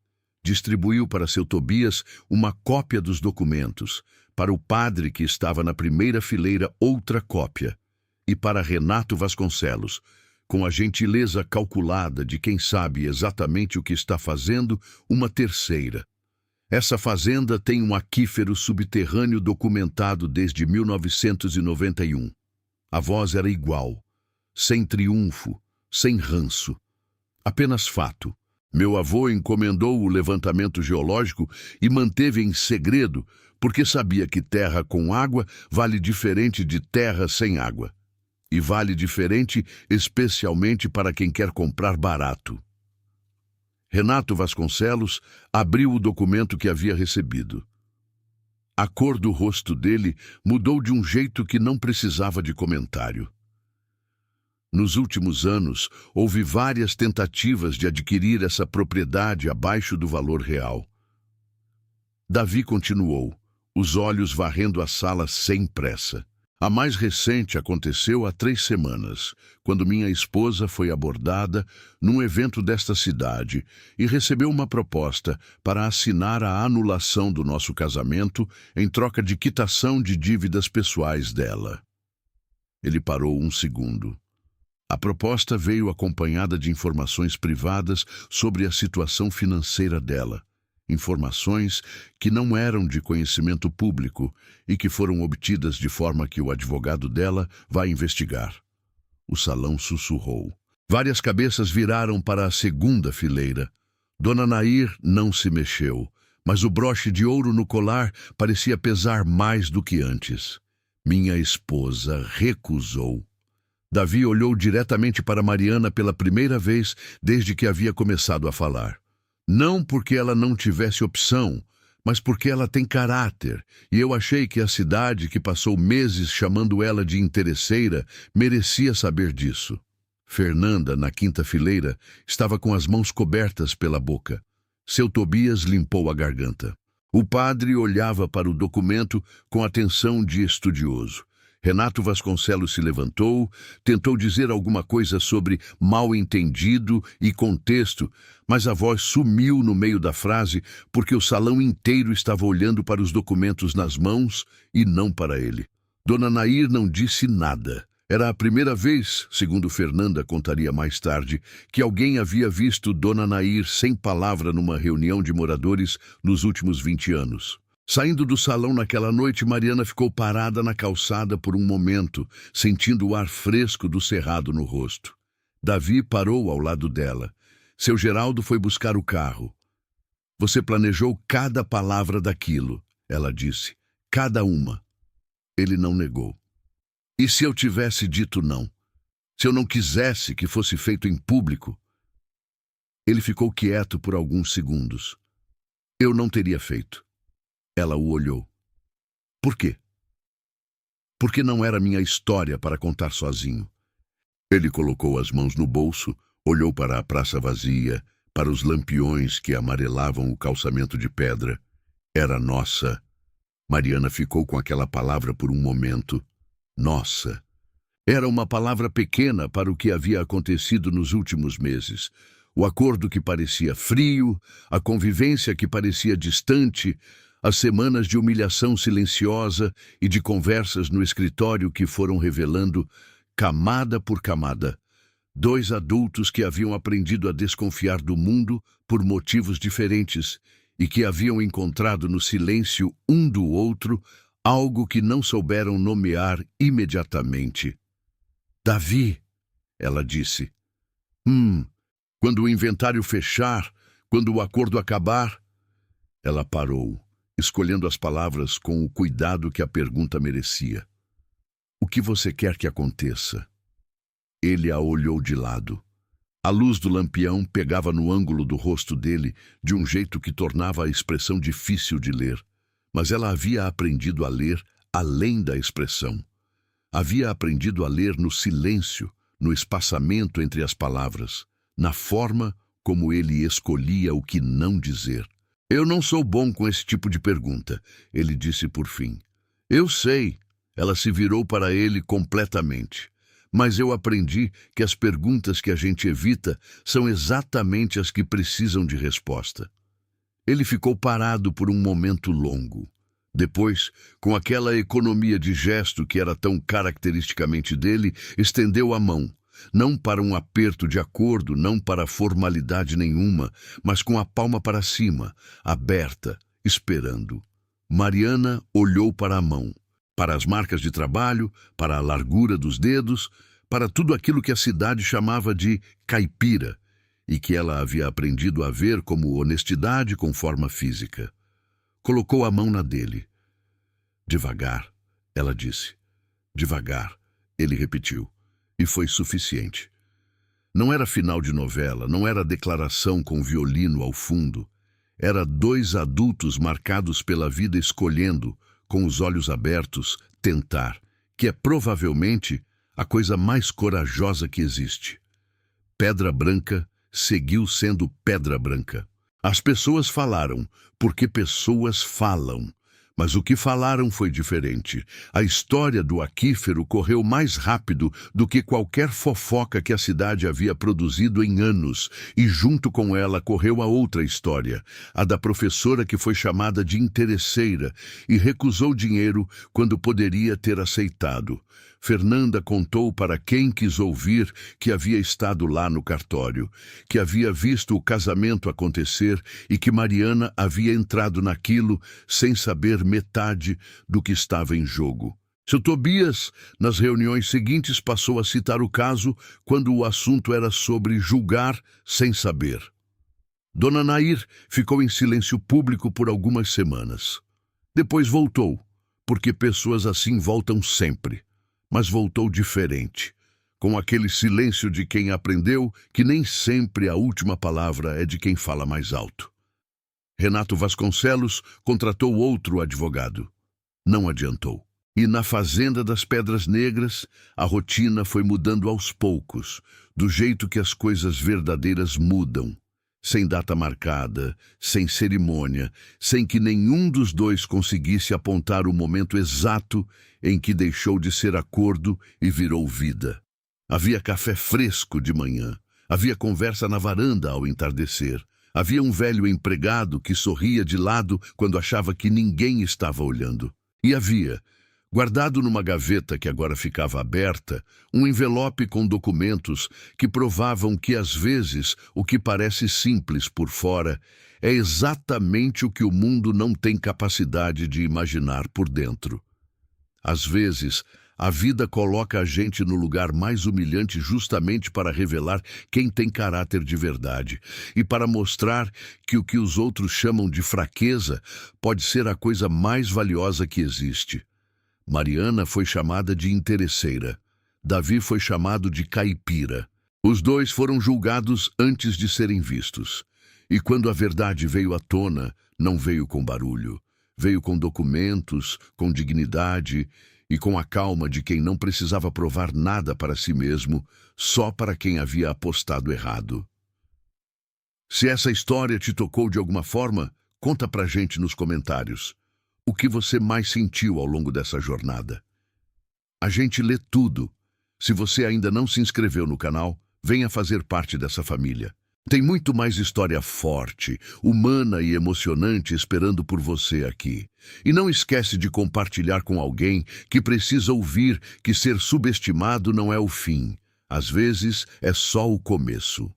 Distribuiu para seu Tobias uma cópia dos documentos, para o padre que estava na primeira fileira outra cópia, e para Renato Vasconcelos, com a gentileza calculada de quem sabe exatamente o que está fazendo, uma terceira. Essa fazenda tem um aquífero subterrâneo documentado desde 1991. A voz era igual, sem triunfo, sem ranço. Apenas fato. Meu avô encomendou o levantamento geológico e manteve em segredo, porque sabia que terra com água vale diferente de terra sem água. E vale diferente especialmente para quem quer comprar barato. Renato Vasconcelos abriu o documento que havia recebido. A cor do rosto dele mudou de um jeito que não precisava de comentário. Nos últimos anos, houve várias tentativas de adquirir essa propriedade abaixo do valor real. Davi continuou, os olhos varrendo a sala sem pressa. A mais recente aconteceu há 3 semanas, quando minha esposa foi abordada num evento desta cidade e recebeu uma proposta para assinar a anulação do nosso casamento em troca de quitação de dívidas pessoais dela. Ele parou um segundo. A proposta veio acompanhada de informações privadas sobre a situação financeira dela. Informações que não eram de conhecimento público e que foram obtidas de forma que o advogado dela vai investigar. O salão sussurrou. Várias cabeças viraram para a segunda fileira. Dona Nair não se mexeu, mas o broche de ouro no colar parecia pesar mais do que antes. Minha esposa recusou. Davi olhou diretamente para Mariana pela primeira vez desde que havia começado a falar. Não porque ela não tivesse opção, mas porque ela tem caráter, e eu achei que a cidade que passou meses chamando ela de interesseira merecia saber disso. Fernanda, na quinta fileira, estava com as mãos cobertas pela boca. Seu Tobias limpou a garganta. O padre olhava para o documento com atenção de estudioso. Renato Vasconcelos se levantou, tentou dizer alguma coisa sobre mal-entendido e contexto, mas a voz sumiu no meio da frase porque o salão inteiro estava olhando para os documentos nas mãos e não para ele. Dona Nair não disse nada. Era a primeira vez, segundo Fernanda contaria mais tarde, que alguém havia visto Dona Nair sem palavra numa reunião de moradores nos últimos 20 anos. Saindo do salão naquela noite, Mariana ficou parada na calçada por um momento, sentindo o ar fresco do cerrado no rosto. Davi parou ao lado dela. Seu Geraldo foi buscar o carro. Você planejou cada palavra daquilo, ela disse. Cada uma. Ele não negou. E se eu tivesse dito não? Se eu não quisesse que fosse feito em público? Ele ficou quieto por alguns segundos. Eu não teria feito. Ela o olhou. Por quê? Porque não era minha história para contar sozinho. Ele colocou as mãos no bolso, olhou para a praça vazia, para os lampiões que amarelavam o calçamento de pedra. Era nossa. Mariana ficou com aquela palavra por um momento. Nossa. Era uma palavra pequena para o que havia acontecido nos últimos meses. O acordo que parecia frio, a convivência que parecia distante, as semanas de humilhação silenciosa e de conversas no escritório que foram revelando, camada por camada, dois adultos que haviam aprendido a desconfiar do mundo por motivos diferentes e que haviam encontrado no silêncio um do outro algo que não souberam nomear imediatamente. Davi, ela disse. Quando o inventário fechar, quando o acordo acabar... Ela parou, escolhendo as palavras com o cuidado que a pergunta merecia. O que você quer que aconteça? Ele a olhou de lado. A luz do lampião pegava no ângulo do rosto dele de um jeito que tornava a expressão difícil de ler. Mas ela havia aprendido a ler além da expressão. Havia aprendido a ler no silêncio, no espaçamento entre as palavras, na forma como ele escolhia o que não dizer. Eu não sou bom com esse tipo de pergunta, ele disse por fim. Eu sei, ela se virou para ele completamente. Mas eu aprendi que as perguntas que a gente evita são exatamente as que precisam de resposta. Ele ficou parado por um momento longo. Depois, com aquela economia de gesto que era tão caracteristicamente dele, estendeu a mão. Não para um aperto de acordo, não para formalidade nenhuma, mas com a palma para cima, aberta, esperando. Mariana olhou para a mão, para as marcas de trabalho, para a largura dos dedos, para tudo aquilo que a cidade chamava de caipira, e que ela havia aprendido a ver como honestidade com forma física. Colocou a mão na dele. Devagar, ela disse. Devagar, ele repetiu. E foi suficiente. Não era final de novela, não era declaração com violino ao fundo. Era dois adultos marcados pela vida escolhendo, com os olhos abertos, tentar, que é provavelmente a coisa mais corajosa que existe. Pedra Branca seguiu sendo Pedra Branca. As pessoas falaram, porque pessoas falam. Mas o que falaram foi diferente. A história do aquífero correu mais rápido do que qualquer fofoca que a cidade havia produzido em anos, e junto com ela correu a outra história, a da professora que foi chamada de interesseira e recusou dinheiro quando poderia ter aceitado. Fernanda contou para quem quis ouvir que havia estado lá no cartório, que havia visto o casamento acontecer e que Mariana havia entrado naquilo sem saber metade do que estava em jogo. Seu Tobias, nas reuniões seguintes, passou a citar o caso quando o assunto era sobre julgar sem saber. Dona Nair ficou em silêncio público por algumas semanas. Depois voltou, porque pessoas assim voltam sempre. Mas voltou diferente, com aquele silêncio de quem aprendeu que nem sempre a última palavra é de quem fala mais alto. Renato Vasconcelos contratou outro advogado. Não adiantou. E na Fazenda das Pedras Negras, a rotina foi mudando aos poucos, do jeito que as coisas verdadeiras mudam. sem data marcada, sem cerimônia, sem que nenhum dos dois conseguisse apontar o momento exato em que deixou de ser acordo e virou vida. Havia café fresco de manhã, havia conversa na varanda ao entardecer, havia um velho empregado que sorria de lado quando achava que ninguém estava olhando. E havia, guardado numa gaveta que agora ficava aberta, um envelope com documentos que provavam que, às vezes, o que parece simples por fora é exatamente o que o mundo não tem capacidade de imaginar por dentro. Às vezes, a vida coloca a gente no lugar mais humilhante justamente para revelar quem tem caráter de verdade e para mostrar que o que os outros chamam de fraqueza pode ser a coisa mais valiosa que existe. Mariana foi chamada de interesseira. Davi foi chamado de caipira. Os dois foram julgados antes de serem vistos. E quando a verdade veio à tona, não veio com barulho. Veio com documentos, com dignidade e com a calma de quem não precisava provar nada para si mesmo, só para quem havia apostado errado. Se essa história te tocou de alguma forma, conta pra gente nos comentários. O que você mais sentiu ao longo dessa jornada? A gente lê tudo. Se você ainda não se inscreveu no canal, venha fazer parte dessa família. Tem muito mais história forte, humana e emocionante esperando por você aqui. E não esquece de compartilhar com alguém que precisa ouvir que ser subestimado não é o fim. Às vezes, é só o começo.